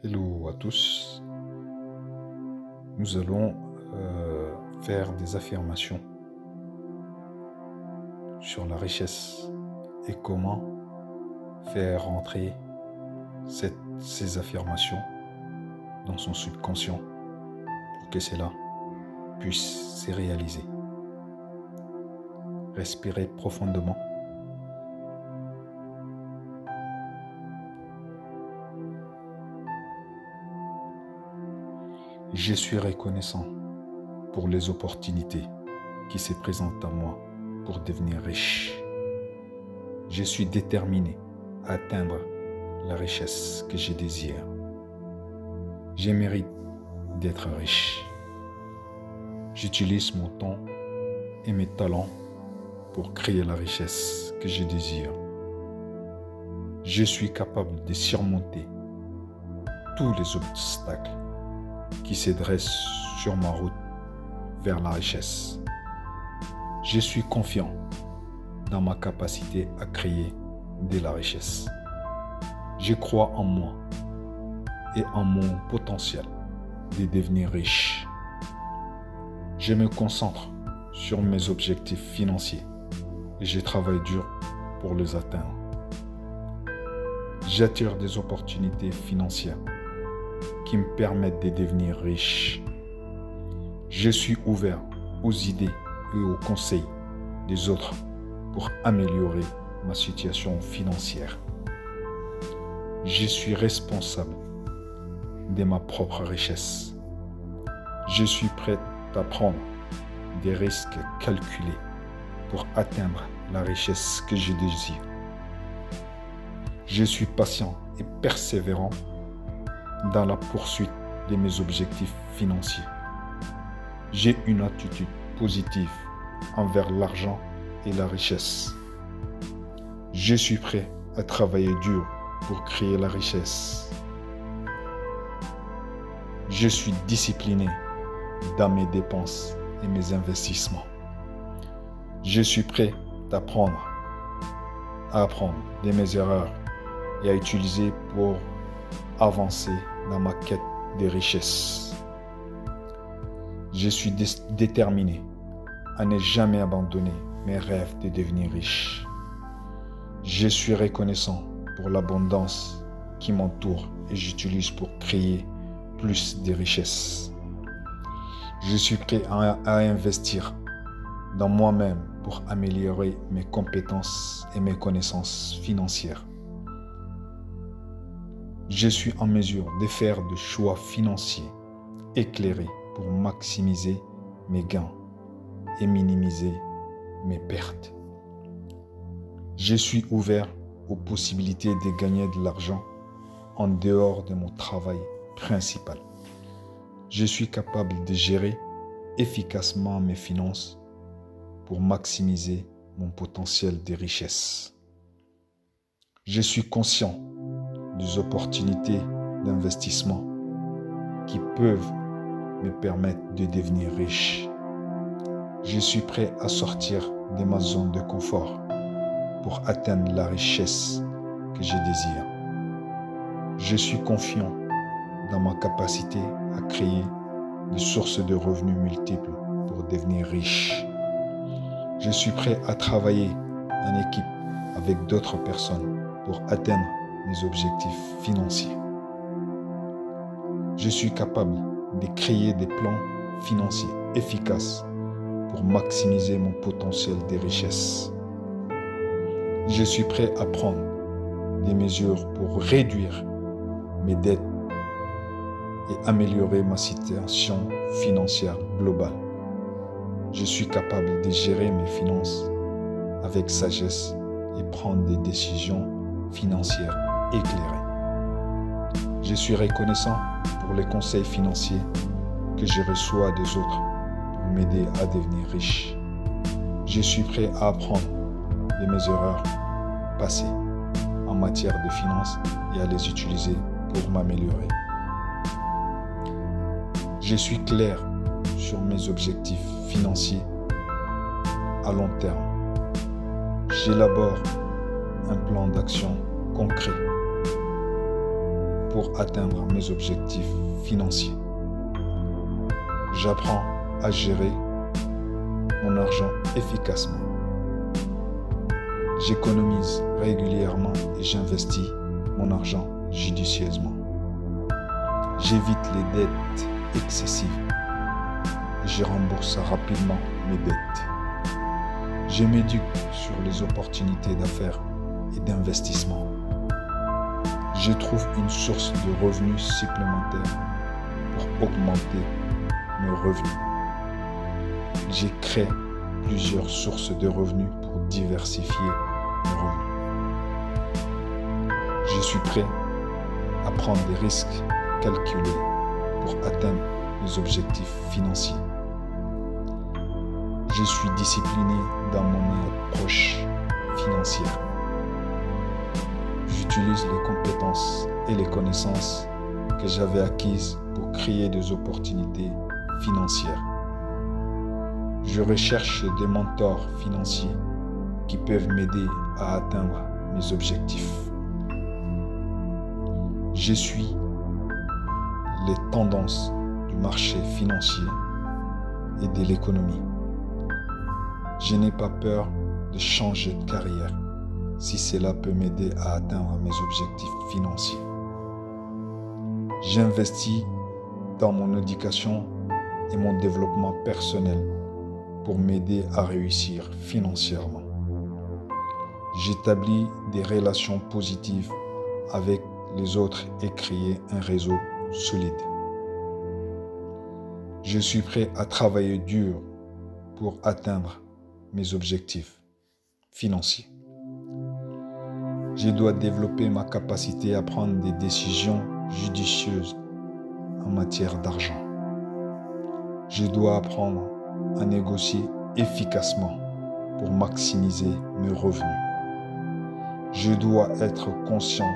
Hello à tous. Nous allons faire des affirmations sur la richesse et comment faire rentrer ces affirmations dans son subconscient pour que cela puisse se réaliser. Respirez profondément. Je suis reconnaissant pour les opportunités qui se présentent à moi pour devenir riche. Je suis déterminé à atteindre la richesse que je désire. Je mérite d'être riche. J'utilise mon temps et mes talents pour créer la richesse que je désire. Je suis capable de surmonter tous les obstacles qui se dressent sur ma route vers la richesse. Je suis confiant dans ma capacité à créer de la richesse. Je crois en moi et en mon potentiel de devenir riche. Je me concentre sur mes objectifs financiers et je travaille dur pour les atteindre. J'attire des opportunités financières qui me permettent de devenir riche. Je suis ouvert aux idées et aux conseils des autres pour améliorer ma situation financière. Je suis responsable de ma propre richesse. Je suis prêt à prendre des risques calculés pour atteindre la richesse que je désire. Je suis patient et persévérant dans la poursuite de mes objectifs financiers. J'ai une attitude positive envers l'argent et la richesse. Je suis prêt à travailler dur pour créer la richesse. Je suis discipliné dans mes dépenses et mes investissements. Je suis prêt à apprendre de mes erreurs et à utiliser pour avancer dans ma quête de richesse. Je suis déterminé à ne jamais abandonner mes rêves de devenir riche. Je suis reconnaissant pour l'abondance qui m'entoure et j'utilise pour créer plus de richesses. Je suis prêt à investir dans moi-même pour améliorer mes compétences et mes connaissances financières. Je suis en mesure de faire des choix financiers éclairés pour maximiser mes gains et minimiser mes pertes. Je suis ouvert aux possibilités de gagner de l'argent en dehors de mon travail principal. Je suis capable de gérer efficacement mes finances pour maximiser mon potentiel de richesse. Je suis conscient des opportunités d'investissement qui peuvent me permettre de devenir riche. Je suis prêt à sortir de ma zone de confort pour atteindre la richesse que je désire. Je suis confiant dans ma capacité à créer des sources de revenus multiples pour devenir riche. Je suis prêt à travailler en équipe avec d'autres personnes pour atteindre mes objectifs financiers. Je suis capable de créer des plans financiers efficaces pour maximiser mon potentiel de richesse. Je suis prêt à prendre des mesures pour réduire mes dettes et améliorer ma situation financière globale. Je suis capable de gérer mes finances avec sagesse et prendre des décisions financières éclairées. Je suis reconnaissant pour les conseils financiers que je reçois des autres pour m'aider à devenir riche. Je suis prêt à apprendre de mes erreurs passées en matière de finances et à les utiliser pour m'améliorer. Je suis clair sur mes objectifs financiers à long terme. J'élabore un plan d'action concret pour atteindre mes objectifs financiers. J'apprends à gérer mon argent efficacement. J'économise régulièrement et j'investis mon argent judicieusement. J'évite les dettes excessives et je rembourse rapidement mes dettes. Je m'éduque sur les opportunités d'affaires et d'investissement. Je trouve une source de revenus supplémentaires pour augmenter mes revenus. J'ai créé plusieurs sources de revenus pour diversifier mes revenus. Je suis prêt à prendre des risques calculés pour atteindre mes objectifs financiers. Je suis discipliné dans mon approche financière. J'utilise les compétences et les connaissances que j'avais acquises pour créer des opportunités financières. Je recherche des mentors financiers qui peuvent m'aider à atteindre mes objectifs. Je suis les tendances du marché financier et de l'économie. Je n'ai pas peur de changer de carrière si cela peut m'aider à atteindre mes objectifs financiers. J'investis dans mon éducation et mon développement personnel pour m'aider à réussir financièrement. J'établis des relations positives avec les autres et créer un réseau solide. Je suis prêt à travailler dur pour atteindre mes objectifs financiers. Je dois développer ma capacité à prendre des décisions judicieuses en matière d'argent. Je dois apprendre à négocier efficacement pour maximiser mes revenus. Je dois être conscient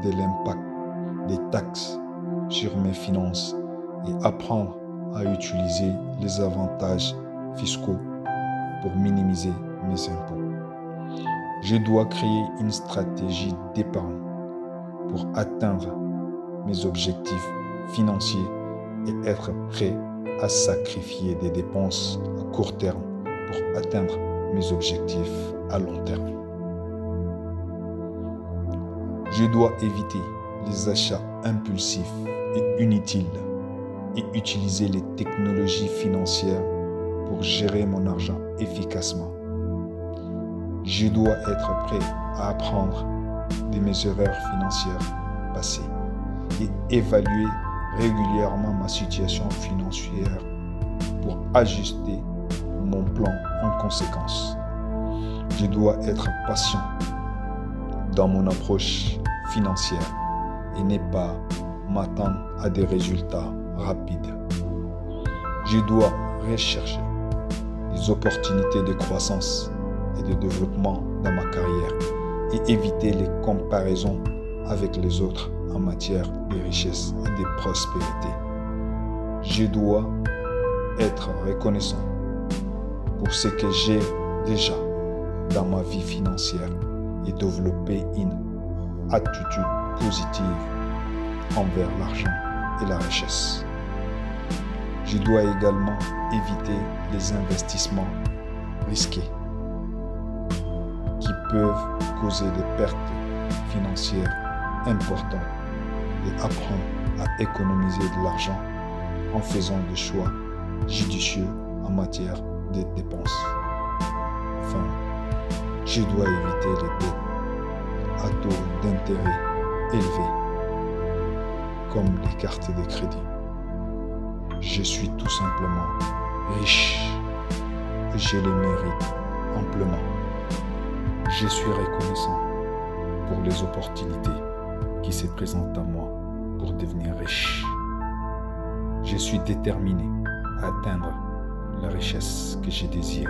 de l'impact des taxes sur mes finances et apprendre à utiliser les avantages fiscaux pour minimiser mes impôts. Je dois créer une stratégie d'épargne pour atteindre mes objectifs financiers et être prêt à sacrifier des dépenses à court terme pour atteindre mes objectifs à long terme. Je dois éviter les achats impulsifs et inutiles et utiliser les technologies financières pour gérer mon argent efficacement. Je dois être prêt à apprendre de mes erreurs financières passées et évaluer régulièrement ma situation financière pour ajuster mon plan en conséquence. Je dois être patient dans mon approche financière et ne pas m'attendre à des résultats rapides. Je dois rechercher des opportunités de croissance et de développement dans ma carrière et éviter les comparaisons avec les autres en matière de richesse et de prospérité. Je dois être reconnaissant pour ce que j'ai déjà dans ma vie financière et développer une attitude positive envers l'argent et la richesse. Je dois également éviter les investissements risqués qui peuvent causer des pertes financières importantes et apprendre à économiser de l'argent en faisant des choix judicieux en matière de dépenses. Enfin, je dois éviter les dettes à taux d'intérêt élevés, comme les cartes de crédit. Je suis tout simplement riche et je les mérite amplement. Je suis reconnaissant pour les opportunités qui se présentent à moi pour devenir riche. Je suis déterminé à atteindre la richesse que je désire.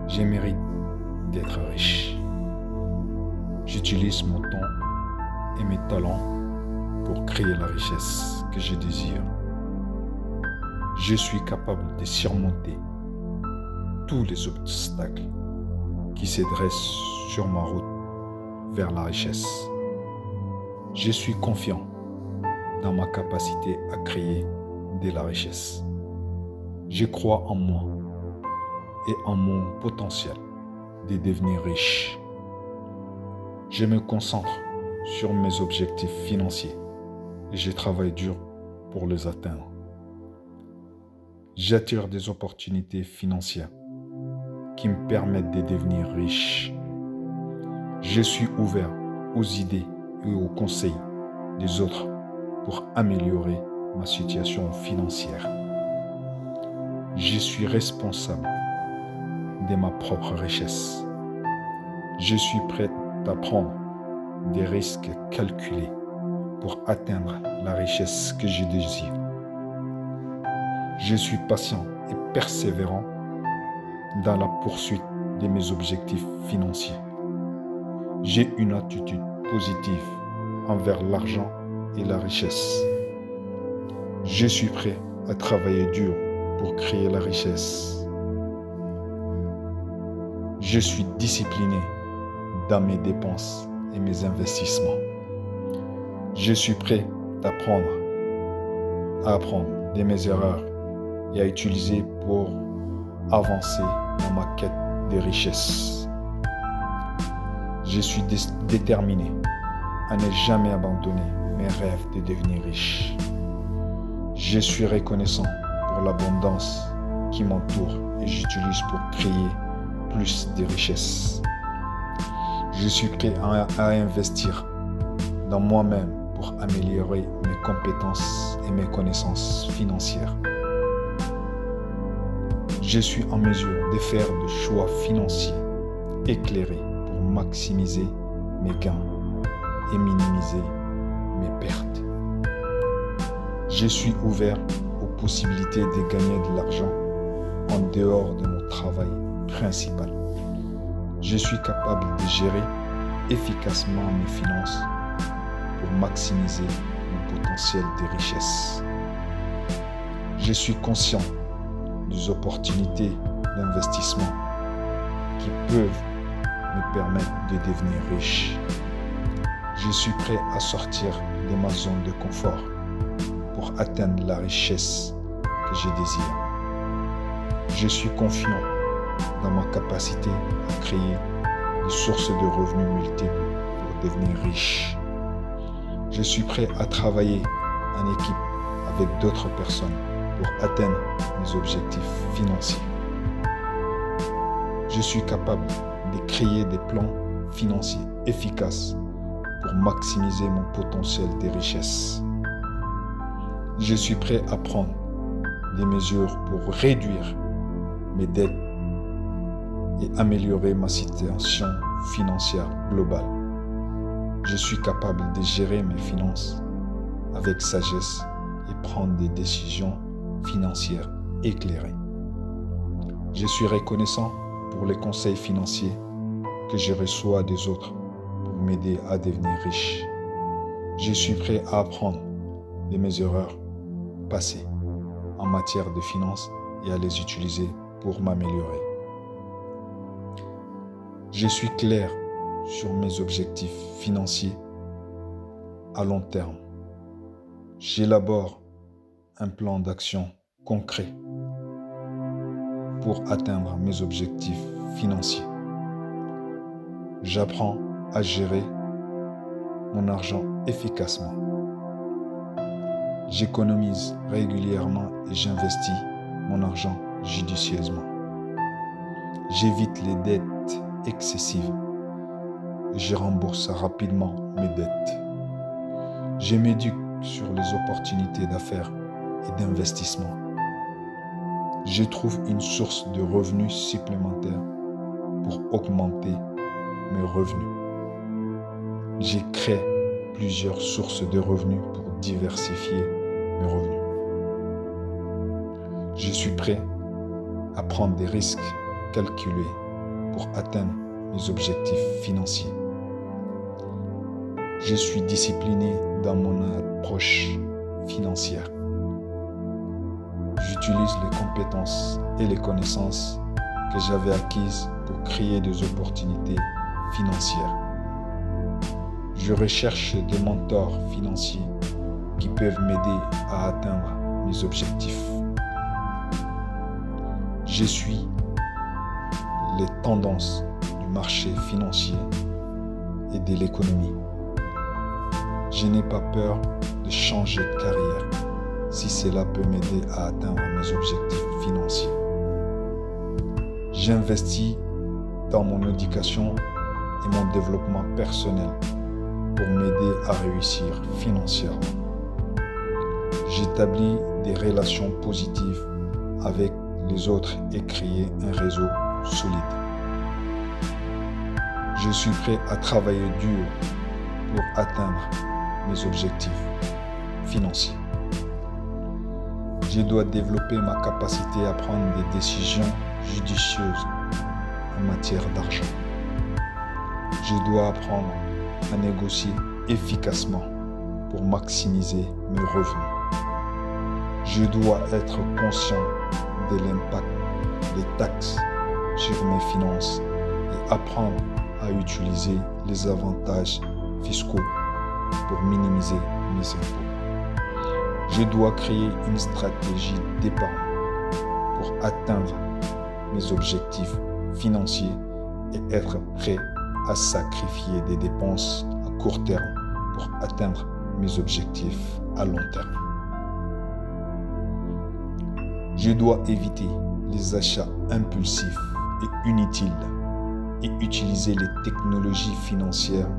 Je mérite d'être riche. J'utilise mon temps et mes talents pour créer la richesse que je désire. Je suis capable de surmonter tous les obstacles qui se dressent sur ma route vers la richesse. Je suis confiant dans ma capacité à créer de la richesse. Je crois en moi et en mon potentiel de devenir riche. Je me concentre sur mes objectifs financiers et je travaille dur pour les atteindre. J'attire des opportunités financières qui me permettent de devenir riche. Je suis ouvert aux idées et aux conseils des autres pour améliorer ma situation financière. Je suis responsable de ma propre richesse. Je suis prêt à prendre des risques calculés pour atteindre la richesse que je désire. Je suis patient et persévérant dans la poursuite de mes objectifs financiers. J'ai une attitude positive envers l'argent et la richesse. Je suis prêt à travailler dur pour créer la richesse. Je suis discipliné dans mes dépenses et mes investissements. Je suis prêt à apprendre de mes erreurs et à utiliser pour avancer dans ma quête de richesse. Je suis déterminé à ne jamais abandonner mes rêves de devenir riche. Je suis reconnaissant pour l'abondance qui m'entoure et j'utilise pour créer plus de richesses. Je suis prêt à investir dans moi-même pour améliorer mes compétences et mes connaissances financières. Je suis en mesure de faire des choix financiers éclairés pour maximiser mes gains et minimiser mes pertes. Je suis ouvert aux possibilités de gagner de l'argent en dehors de mon travail principal. Je suis capable de gérer efficacement mes finances pour maximiser mon potentiel de richesse. Je suis conscient des opportunités d'investissement qui peuvent me permettre de devenir riche. Je suis prêt à sortir de ma zone de confort pour atteindre la richesse que je désire. Je suis confiant dans ma capacité à créer des sources de revenus multiples pour devenir riche. Je suis prêt à travailler en équipe avec d'autres personnes pour atteindre mes objectifs financiers. Je suis capable de créer des plans financiers efficaces pour maximiser mon potentiel de richesse. Je suis prêt à prendre des mesures pour réduire mes dettes et améliorer ma situation financière globale. Je suis capable de gérer mes finances avec sagesse et prendre des décisions financières éclairées. Je suis reconnaissant pour les conseils financiers que je reçois des autres pour m'aider à devenir riche. Je suis prêt à apprendre de mes erreurs passées en matière de finances et à les utiliser pour m'améliorer. Je suis clair sur mes objectifs financiers à long terme. J'élabore un plan d'action concret pour atteindre mes objectifs financiers. J'apprends à gérer mon argent efficacement. J'économise régulièrement et j'investis mon argent judicieusement. J'évite les dettes excessives et je rembourse rapidement mes dettes. Je m'éduque sur les opportunités d'affaires et d'investissement. Je trouve une source de revenus supplémentaires pour augmenter mes revenus. Je crée plusieurs sources de revenus pour diversifier mes revenus. Je suis prêt à prendre des risques calculés pour atteindre mes objectifs financiers. Je suis discipliné dans mon approche financière. J'utilise les compétences et les connaissances que j'avais acquises pour créer des opportunités financières. Je recherche des mentors financiers qui peuvent m'aider à atteindre mes objectifs. Je suis les tendances du marché financier et de l'économie. Je n'ai pas peur de changer de carrière si cela peut m'aider à atteindre mes objectifs financiers. J'investis dans mon éducation et mon développement personnel pour m'aider à réussir financièrement. J'établis des relations positives avec les autres et créer un réseau solide. Je suis prêt à travailler dur pour atteindre mes objectifs financiers. Je dois développer ma capacité à prendre des décisions judicieuses en matière d'argent. Je dois apprendre à négocier efficacement pour maximiser mes revenus. Je dois être conscient de l'impact des taxes sur mes finances et apprendre à utiliser les avantages fiscaux pour minimiser mes impôts. Je dois créer une stratégie d'épargne pour atteindre mes objectifs financiers et être prêt à sacrifier des dépenses à court terme pour atteindre mes objectifs à long terme. Je dois éviter les achats impulsifs et inutiles et utiliser les technologies financières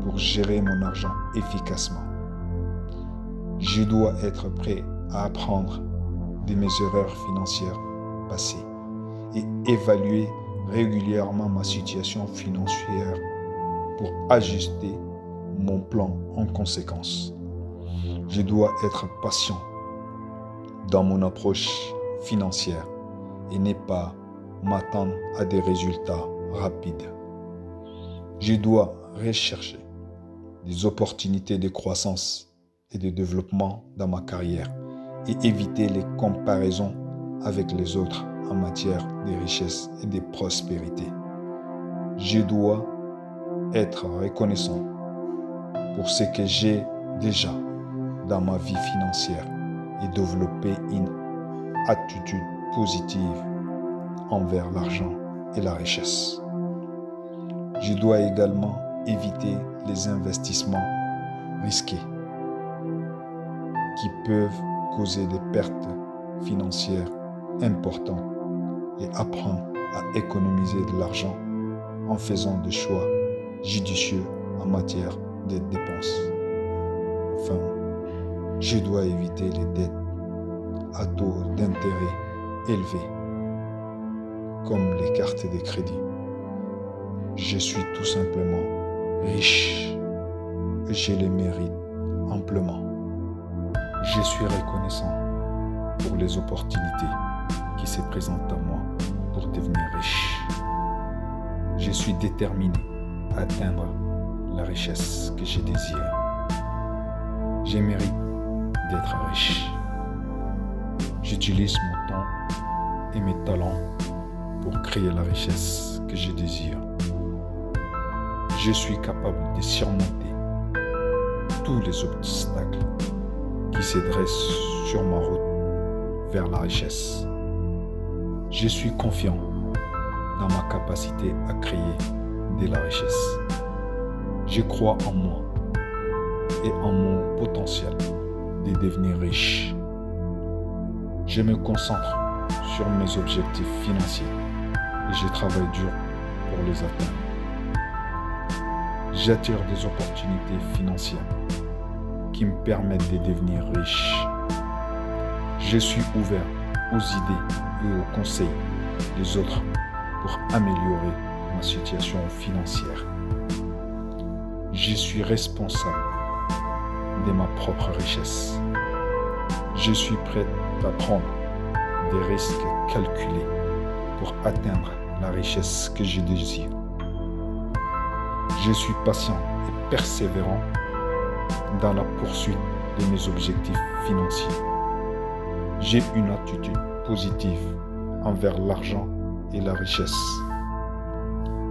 pour gérer mon argent efficacement. Je dois être prêt à apprendre de mes erreurs financières passées et évaluer régulièrement ma situation financière pour ajuster mon plan en conséquence. Je dois être patient dans mon approche financière et ne pas m'attendre à des résultats rapides. Je dois rechercher des opportunités de croissance et de développement dans ma carrière et éviter les comparaisons avec les autres en matière de richesse et de prospérité. Je dois être reconnaissant pour ce que j'ai déjà dans ma vie financière et développer une attitude positive envers l'argent et la richesse. Je dois également éviter les investissements risqués qui peuvent causer des pertes financières importantes et apprendre à économiser de l'argent en faisant des choix judicieux en matière de dépenses. Enfin, je dois éviter les dettes à taux d'intérêt élevés, comme les cartes de crédit. Je suis tout simplement riche et je les mérite amplement. Je suis reconnaissant pour les opportunités qui se présentent à moi pour devenir riche. Je suis déterminé à atteindre la richesse que je désire. Je mérite d'être riche. J'utilise mon temps et mes talents pour créer la richesse que je désire. Je suis capable de surmonter tous les obstacles qui se dressent sur ma route vers la richesse. Je suis confiant dans ma capacité à créer de la richesse. Je crois en moi et en mon potentiel de devenir riche. Je me concentre sur mes objectifs financiers et je travaille dur pour les atteindre. J'attire des opportunités financières qui me permettent de devenir riche. Je suis ouvert aux idées et aux conseils des autres pour améliorer ma situation financière. Je suis responsable de ma propre richesse. Je suis prêt à prendre des risques calculés pour atteindre la richesse que je désire. Je suis patient et persévérant dans la poursuite de mes objectifs financiers. J'ai une attitude positive envers l'argent et la richesse.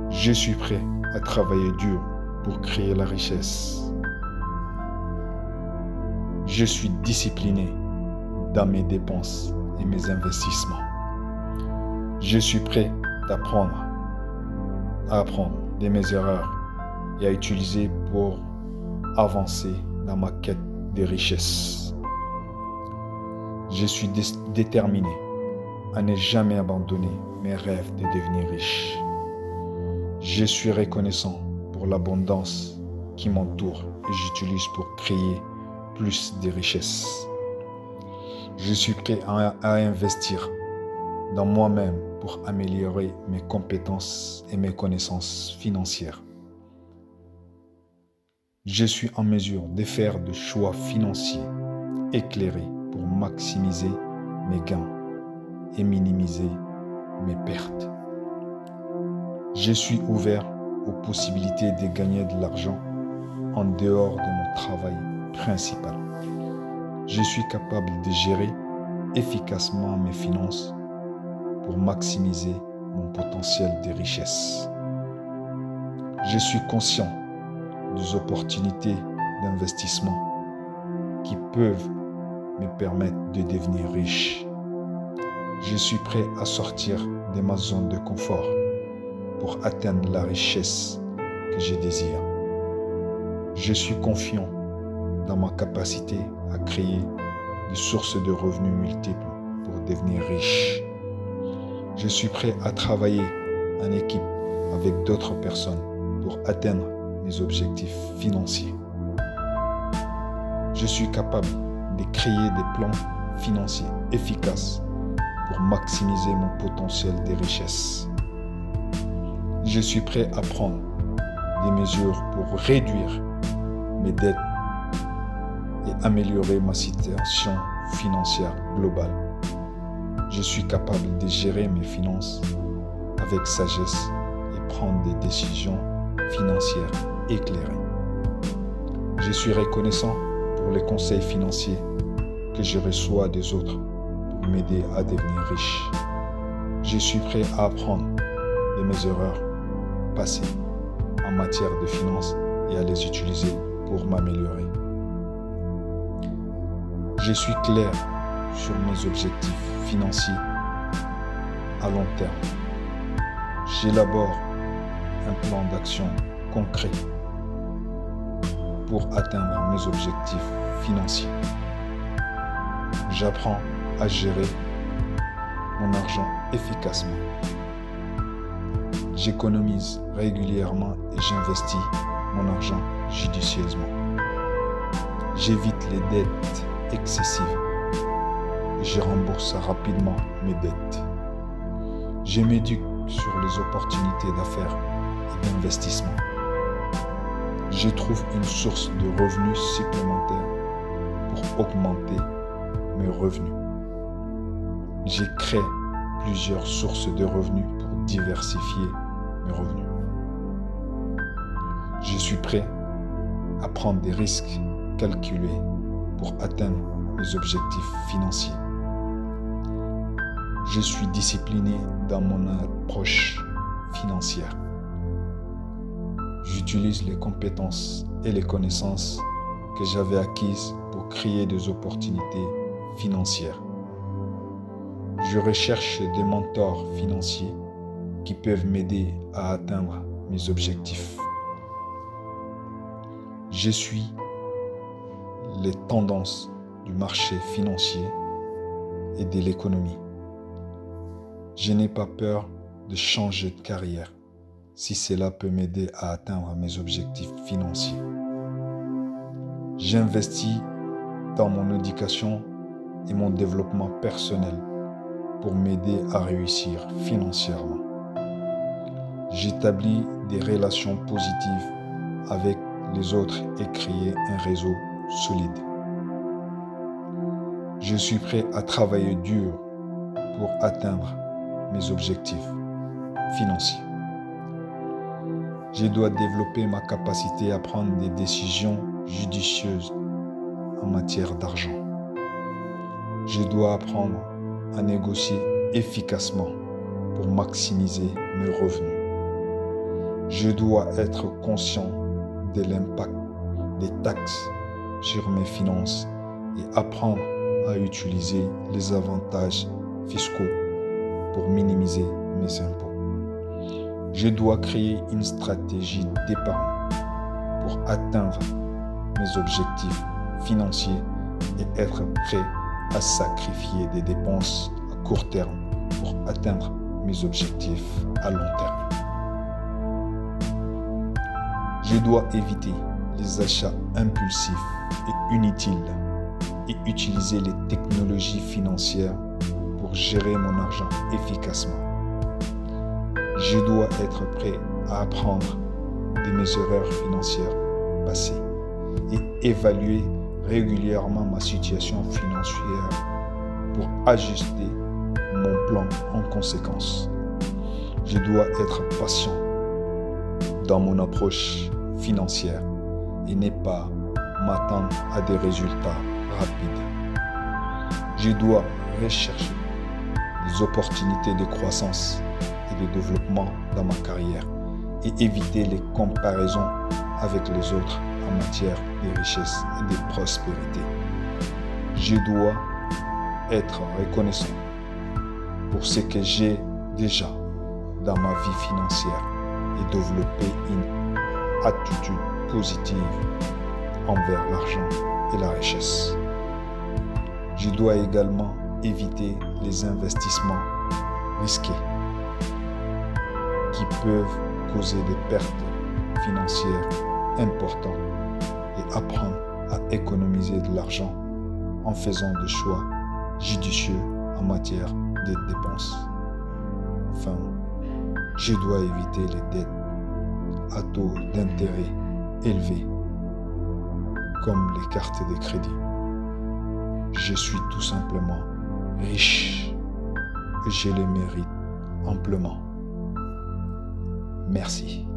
Je suis prêt à travailler dur pour créer la richesse. Je suis discipliné dans mes dépenses et mes investissements. Je suis prêt à apprendre de mes erreurs et à utiliser pour avancer dans ma quête de richesse. Je suis déterminé à ne jamais abandonner mes rêves de devenir riche. Je suis reconnaissant pour l'abondance qui m'entoure et j'utilise pour créer plus de richesses. Je suis prêt à investir dans moi-même pour améliorer mes compétences et mes connaissances financières. Je suis en mesure de faire des choix financiers éclairés pour maximiser mes gains et minimiser mes pertes. Je suis ouvert aux possibilités de gagner de l'argent en dehors de mon travail principal. Je suis capable de gérer efficacement mes finances pour maximiser mon potentiel de richesse. Je suis conscient des opportunités d'investissement qui peuvent me permettre de devenir riche. Je suis prêt à sortir de ma zone de confort pour atteindre la richesse que je désire. Je suis confiant dans ma capacité à créer des sources de revenus multiples pour devenir riche. Je suis prêt à travailler en équipe avec d'autres personnes pour atteindre mes objectifs financiers. Je suis capable de créer des plans financiers efficaces pour maximiser mon potentiel de richesse. Je suis prêt à prendre des mesures pour réduire mes dettes et améliorer ma situation financière globale. Je suis capable de gérer mes finances avec sagesse et prendre des décisions financières éclairées. Je suis reconnaissant pour les conseils financiers que je reçois des autres pour m'aider à devenir riche. Je suis prêt à apprendre de mes erreurs passées en matière de finances et à les utiliser pour m'améliorer. Je suis clair sur mes objectifs financiers à long terme. J'élabore un plan d'action concret pour atteindre mes objectifs financiers. J'apprends à gérer mon argent efficacement. J'économise régulièrement et j'investis mon argent judicieusement. J'évite les dettes excessives et je rembourse rapidement mes dettes. Je m'éduque sur les opportunités d'affaires et d'investissement. Je trouve une source de revenus supplémentaires pour augmenter mes revenus. Je crée plusieurs sources de revenus pour diversifier mes revenus. Je suis prêt à prendre des risques calculés pour atteindre mes objectifs financiers. Je suis discipliné dans mon approche financière. J'utilise les compétences et les connaissances que j'avais acquises pour créer des opportunités financières. Je recherche des mentors financiers qui peuvent m'aider à atteindre mes objectifs. Je suis les tendances du marché financier et de l'économie. Je n'ai pas peur de changer de carrière si cela peut m'aider à atteindre mes objectifs financiers. J'investis dans mon éducation et mon développement personnel pour m'aider à réussir financièrement. J'établis des relations positives avec les autres et créer un réseau solide. Je suis prêt à travailler dur pour atteindre mes objectifs financiers. Je dois développer ma capacité à prendre des décisions judicieuses en matière d'argent. Je dois apprendre à négocier efficacement pour maximiser mes revenus. Je dois être conscient de l'impact des taxes sur mes finances et apprendre à utiliser les avantages fiscaux pour minimiser mes impôts. Je dois créer une stratégie d'épargne pour atteindre mes objectifs financiers et être prêt à sacrifier des dépenses à court terme pour atteindre mes objectifs à long terme. Je dois éviter les achats impulsifs et inutiles et utiliser les technologies financières pour gérer mon argent efficacement. Je dois être prêt à apprendre de mes erreurs financières passées et évaluer régulièrement ma situation financière pour ajuster mon plan en conséquence. Je dois être patient dans mon approche financière et ne pas m'attendre à des résultats rapides. Je dois rechercher des opportunités de croissance et de développement dans ma carrière et éviter les comparaisons avec les autres en matière de richesse et de prospérité. Je dois être reconnaissant pour ce que j'ai déjà dans ma vie financière et développer une attitude positive envers l'argent et la richesse. Je dois également éviter les investissements risqués qui peuvent causer des pertes financières importantes et apprendre à économiser de l'argent en faisant des choix judicieux en matière de dépenses. Enfin, je dois éviter les dettes à taux d'intérêt élevés comme les cartes de crédit. Je suis tout simplement riche et je les mérite amplement. Merci.